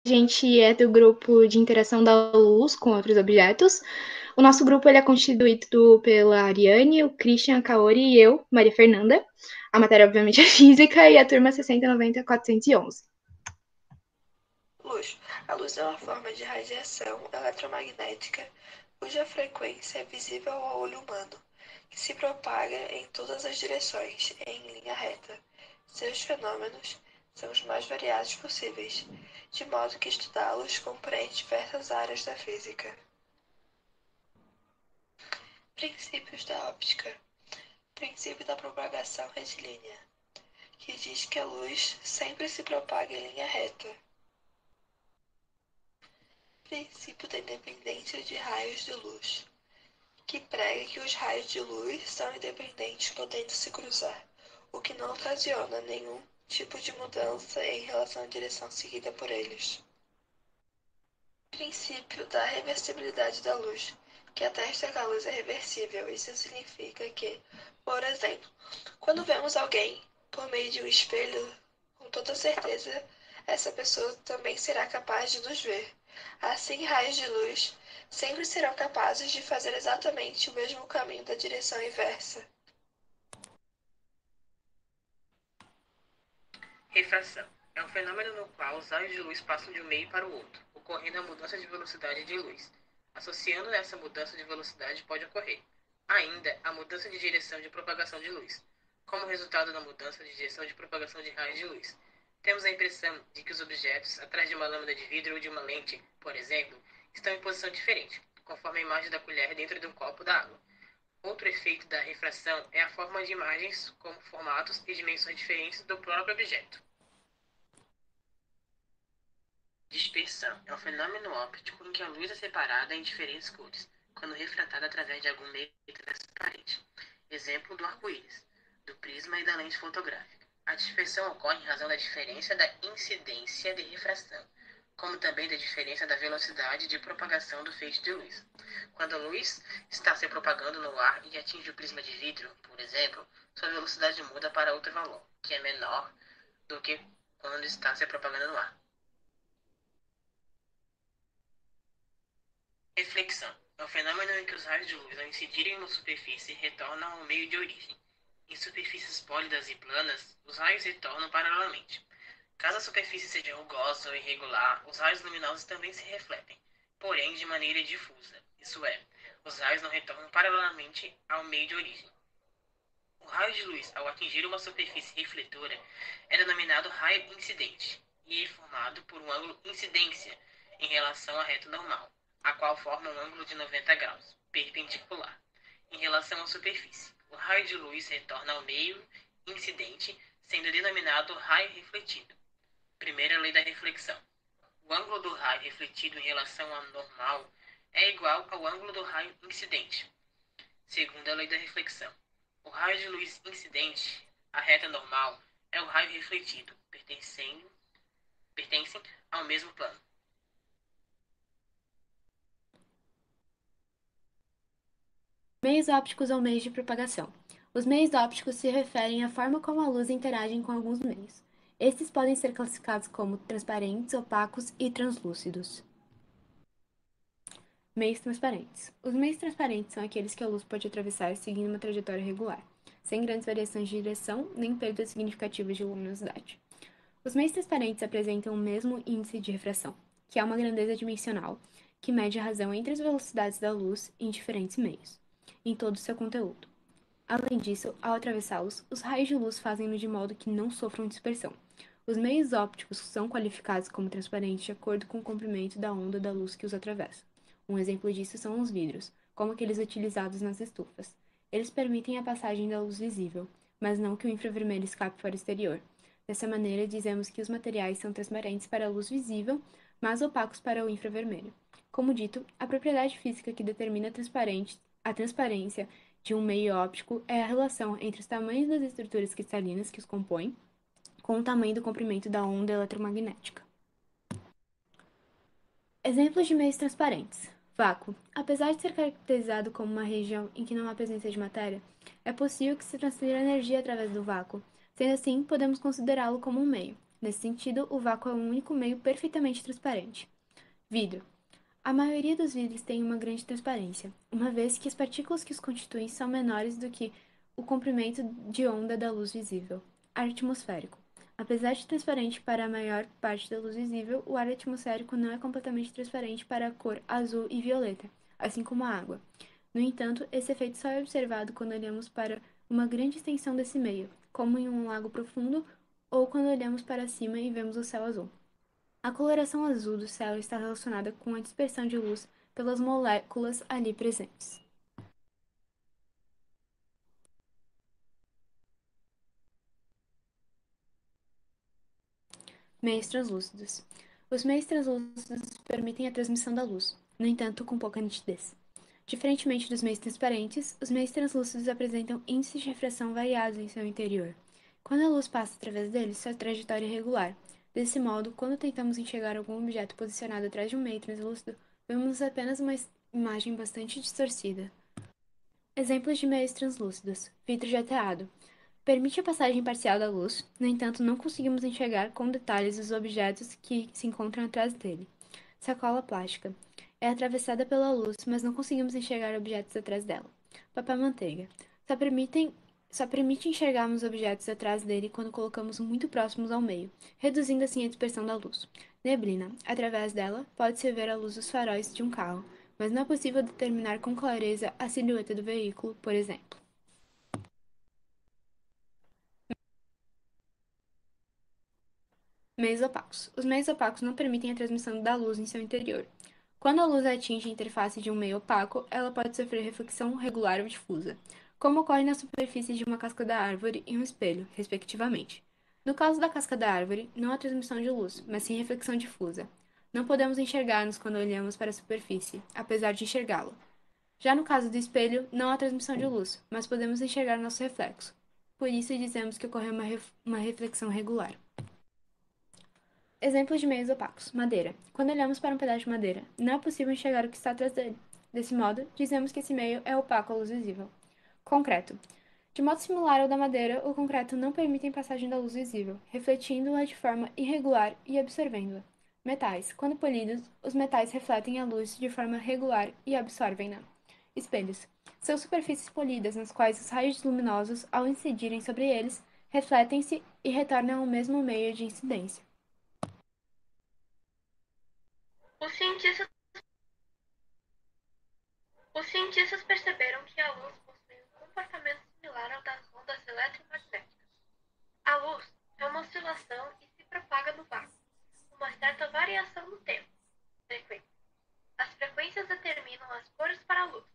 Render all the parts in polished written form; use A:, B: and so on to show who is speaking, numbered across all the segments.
A: A gente é do grupo de interação da luz com outros objetos. O nosso grupo ele é constituído pela Ariane, o Christian, a Kaori e eu, Maria Fernanda. A matéria, obviamente, é física e a turma 6090-411.
B: Luz. A luz é uma forma de radiação eletromagnética cuja frequência é visível ao olho humano, que se propaga em todas as direções, em linha reta. Seus fenômenos são os mais variados possíveis, de modo que estudá-los compreende diversas áreas da física. Princípios da óptica. Princípio da propagação retilínea, que diz que a luz sempre se propaga em linha reta. Princípio da independência de raios de luz, que prega que os raios de luz são independentes podendo se cruzar, o que não ocasiona nenhum tipo de mudança em relação à direção seguida por eles. Princípio da reversibilidade da luz, que atesta que a luz é reversível. Isso significa que, por exemplo, quando vemos alguém por meio de um espelho, com toda certeza essa pessoa também será capaz de nos ver. Assim, raios de luz sempre serão capazes de fazer exatamente o mesmo caminho da direção inversa.
C: Refração é um fenômeno no qual os raios de luz passam de um meio para o outro, ocorrendo a mudança de velocidade de luz. Associando essa mudança de velocidade pode ocorrer, ainda, a mudança de direção de propagação de luz. Como resultado da mudança de direção de propagação de raios de luz, temos a impressão de que os objetos atrás de uma lâmina de vidro ou de uma lente, por exemplo, estão em posição diferente, conforme a imagem da colher dentro de um copo d'água. Outro efeito da refração é a forma de imagens como formatos e dimensões diferentes do próprio objeto. Dispersão é um fenômeno óptico em que a luz é separada em diferentes cores, quando refratada através de algum meio transparente. Exemplo do arco-íris, do prisma e da lente fotográfica. A dispersão ocorre em razão da diferença da incidência de refração, como também da diferença da velocidade de propagação do feixe de luz. Quando a luz está se propagando no ar e atinge o prisma de vidro, por exemplo, sua velocidade muda para outro valor, que é menor do que quando está se propagando no ar. Reflexão é um fenômeno em que os raios de luz, ao incidirem em uma superfície, retornam ao meio de origem. Em superfícies pólidas e planas, os raios retornam paralelamente. Caso a superfície seja rugosa ou irregular, os raios luminosos também se refletem, porém de maneira difusa, isso é, os raios não retornam paralelamente ao meio de origem. O raio de luz, ao atingir uma superfície refletora, é denominado raio incidente e é formado por um ângulo incidência em relação à reta normal, a qual forma um ângulo de 90 graus, perpendicular, em relação à superfície. O raio de luz retorna ao meio incidente, sendo denominado raio refletido. Primeira lei da reflexão. O ângulo do raio refletido em relação ao normal é igual ao ângulo do raio incidente. Segunda lei da reflexão. O raio de luz incidente, a reta normal, é o raio refletido, pertencem ao mesmo plano.
D: Meios ópticos ou meios de propagação. Os meios ópticos se referem à forma como a luz interage com alguns meios. Estes podem ser classificados como transparentes, opacos e translúcidos. Meios transparentes. Os meios transparentes são aqueles que a luz pode atravessar seguindo uma trajetória regular, sem grandes variações de direção nem perdas significativas de luminosidade. Os meios transparentes apresentam o mesmo índice de refração, que é uma grandeza dimensional que mede a razão entre as velocidades da luz em diferentes meios, em todo o seu conteúdo. Além disso, ao atravessá-los, os raios de luz fazem-no de modo que não sofram dispersão. Os meios ópticos são qualificados como transparentes de acordo com o comprimento da onda da luz que os atravessa. Um exemplo disso são os vidros, como aqueles utilizados nas estufas. Eles permitem a passagem da luz visível, mas não que o infravermelho escape para o exterior. Dessa maneira, dizemos que os materiais são transparentes para a luz visível, mas opacos para o infravermelho. Como dito, a propriedade física que determina a transparência de um meio óptico é a relação entre os tamanhos das estruturas cristalinas que os compõem com o tamanho do comprimento da onda eletromagnética. Exemplos de meios transparentes. Vácuo. Apesar de ser caracterizado como uma região em que não há presença de matéria, é possível que se transfira energia através do vácuo. Sendo assim, podemos considerá-lo como um meio. Nesse sentido, o vácuo é um único meio perfeitamente transparente. Vidro. A maioria dos vidros tem uma grande transparência, uma vez que as partículas que os constituem são menores do que o comprimento de onda da luz visível. Ar atmosférico. Apesar de transparente para a maior parte da luz visível, o ar atmosférico não é completamente transparente para a cor azul e violeta, assim como a água. No entanto, esse efeito só é observado quando olhamos para uma grande extensão desse meio, como em um lago profundo ou quando olhamos para cima e vemos o céu azul. A coloração azul do céu está relacionada com a dispersão de luz pelas moléculas ali presentes. Meios translúcidos. Os meios translúcidos permitem a transmissão da luz, no entanto, com pouca nitidez. Diferentemente dos meios transparentes, os meios translúcidos apresentam índices de refração variados em seu interior. Quando a luz passa através deles, sua trajetória é regular. Desse modo, quando tentamos enxergar algum objeto posicionado atrás de um meio translúcido, vemos apenas uma imagem bastante distorcida. Exemplos de meios translúcidos. Vidro jateado. Permite a passagem parcial da luz, no entanto, não conseguimos enxergar com detalhes os objetos que se encontram atrás dele. Sacola plástica. É atravessada pela luz, mas não conseguimos enxergar objetos atrás dela. Papel-manteiga. Só permite enxergarmos objetos atrás dele quando colocamos muito próximos ao meio, reduzindo assim a dispersão da luz. Neblina. Através dela, pode-se ver a luz dos faróis de um carro, mas não é possível determinar com clareza a silhueta do veículo, por exemplo. Meios opacos. Os meios opacos não permitem a transmissão da luz em seu interior. Quando a luz atinge a interface de um meio opaco, ela pode sofrer reflexão regular ou difusa, como ocorre na superfície de uma casca da árvore e um espelho, respectivamente. No caso da casca da árvore, não há transmissão de luz, mas sim reflexão difusa. Não podemos enxergar-nos quando olhamos para a superfície, apesar de enxergá-la. Já no caso do espelho, não há transmissão de luz, mas podemos enxergar nosso reflexo. Por isso dizemos que ocorreu uma reflexão regular. Exemplos de meios opacos. Madeira. Quando olhamos para um pedaço de madeira, não é possível enxergar o que está atrás dele. Desse modo, dizemos que esse meio é opaco à luz visível. Concreto. De modo similar ao da madeira, o concreto não permite a passagem da luz visível, refletindo-a de forma irregular e absorvendo-a. Metais. Quando polidos, os metais refletem a luz de forma regular e absorvem-na. Espelhos. São superfícies polidas nas quais os raios luminosos, ao incidirem sobre eles, refletem-se e retornam ao mesmo meio de incidência.
B: Os cientistas, os cientistas perceberam que a luz possui um comportamento similar ao das ondas eletromagnéticas. A luz é uma oscilação e se propaga no vácuo, com uma certa variação no tempo. Frequência. As frequências determinam as cores para a luz.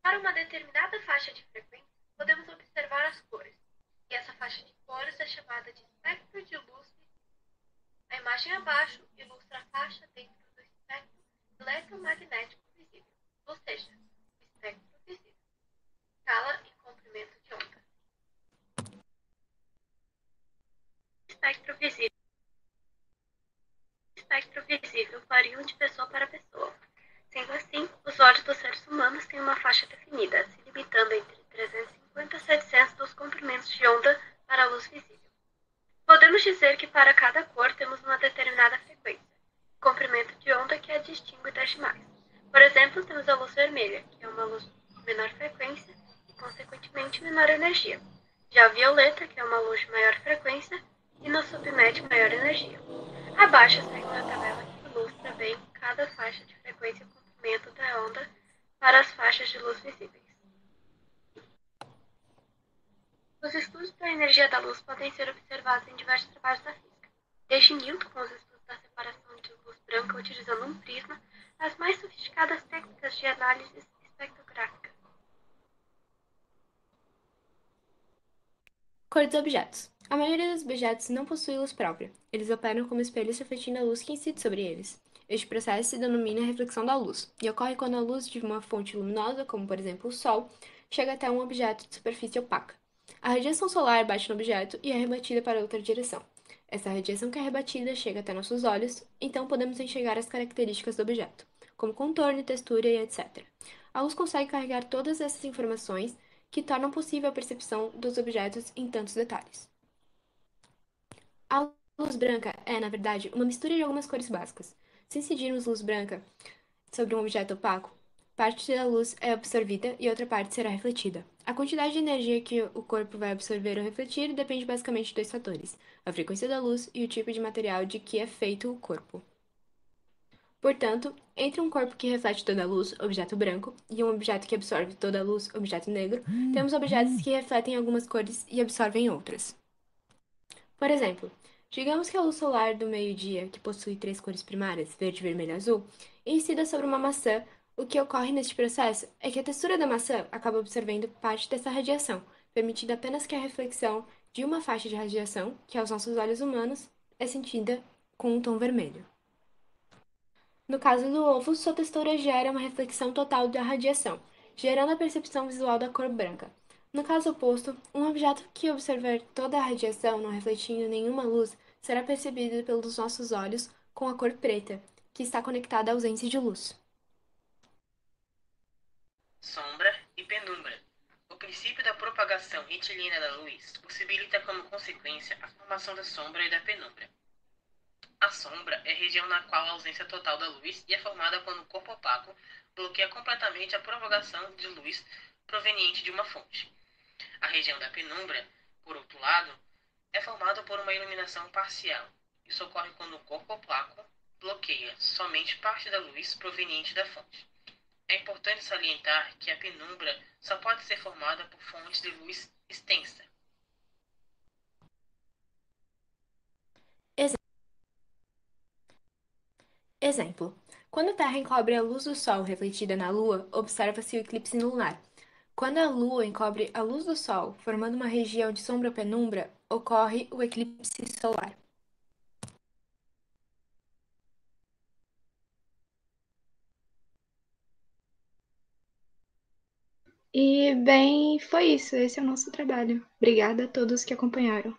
B: Para uma determinada faixa de frequência, podemos observar as cores, e essa faixa de cores é chamada de espectro de luz visível. A imagem abaixo ilustra a faixa dentro do espectro eletromagnético visível, ou seja, o espectro visível. Escala e comprimento de onda. Espectro visível. Espectro visível variam de pessoa para pessoa. Sendo assim, os olhos dos seres humanos têm uma faixa definida, se limitando entre 350 e 700 dos comprimentos de onda para a luz visível. Podemos dizer que para cada cor temos uma determinada frequência, comprimento de onda que a distingue das demais. Por exemplo, temos a luz vermelha, que é uma luz de menor frequência e, consequentemente, menor energia. Já a violeta, que é uma luz de maior frequência e nos submete maior energia. Abaixo segue uma tabela que ilustra bem cada faixa de frequência e comprimento da onda para as faixas de luz visíveis. Os estudos da energia da luz podem ser observados em diversos trabalhos da física, desde Newton com os estudos da separação de luz branca utilizando um prisma, às mais sofisticadas técnicas de análise espectrográfica.
D: Cor dos objetos. A maioria dos objetos não possui luz própria. Eles operam como espelhos refletindo a luz que incide sobre eles. Este processo se denomina reflexão da luz, e ocorre quando a luz de uma fonte luminosa, como por exemplo o Sol, chega até um objeto de superfície opaca. A radiação solar bate no objeto e é rebatida para outra direção. Essa radiação que é rebatida chega até nossos olhos, então podemos enxergar as características do objeto, como contorno, textura e etc. A luz consegue carregar todas essas informações que tornam possível a percepção dos objetos em tantos detalhes. A luz branca é, na verdade, uma mistura de algumas cores básicas. Se incidirmos luz branca sobre um objeto opaco, parte da luz é absorvida e outra parte será refletida. A quantidade de energia que o corpo vai absorver ou refletir depende basicamente de dois fatores: a frequência da luz e o tipo de material de que é feito o corpo. Portanto, entre um corpo que reflete toda a luz, objeto branco, e um objeto que absorve toda a luz, objeto negro, temos objetos que refletem algumas cores e absorvem outras. Por exemplo, digamos que a luz solar do meio-dia, que possui três cores primárias, verde, vermelho e azul, incida sobre uma maçã. O que ocorre neste processo é que a textura da maçã acaba absorvendo parte dessa radiação, permitindo apenas que a reflexão de uma faixa de radiação, que aos nossos olhos humanos é sentida com um tom vermelho. No caso do ovo, sua textura gera uma reflexão total da radiação, gerando a percepção visual da cor branca. No caso oposto, um objeto que absorver toda a radiação, não refletindo nenhuma luz, será percebido pelos nossos olhos com a cor preta, que está conectada à ausência de luz.
C: Sombra e penumbra. O princípio da propagação retilínea da luz possibilita como consequência a formação da sombra e da penumbra. A sombra é a região na qual a ausência total da luz é formada quando o corpo opaco bloqueia completamente a propagação de luz proveniente de uma fonte. A região da penumbra, por outro lado, é formada por uma iluminação parcial. Isso ocorre quando o corpo opaco bloqueia somente parte da luz proveniente da fonte. É importante salientar que a penumbra só pode ser formada por fontes de luz extensa.
D: Exemplo: quando a Terra encobre a luz do Sol refletida na Lua, observa-se o eclipse lunar. Quando a Lua encobre a luz do Sol, formando uma região de sombra-penumbra, ocorre o eclipse solar.
A: E, bem, foi isso. Esse é o nosso trabalho. Obrigada a todos que acompanharam.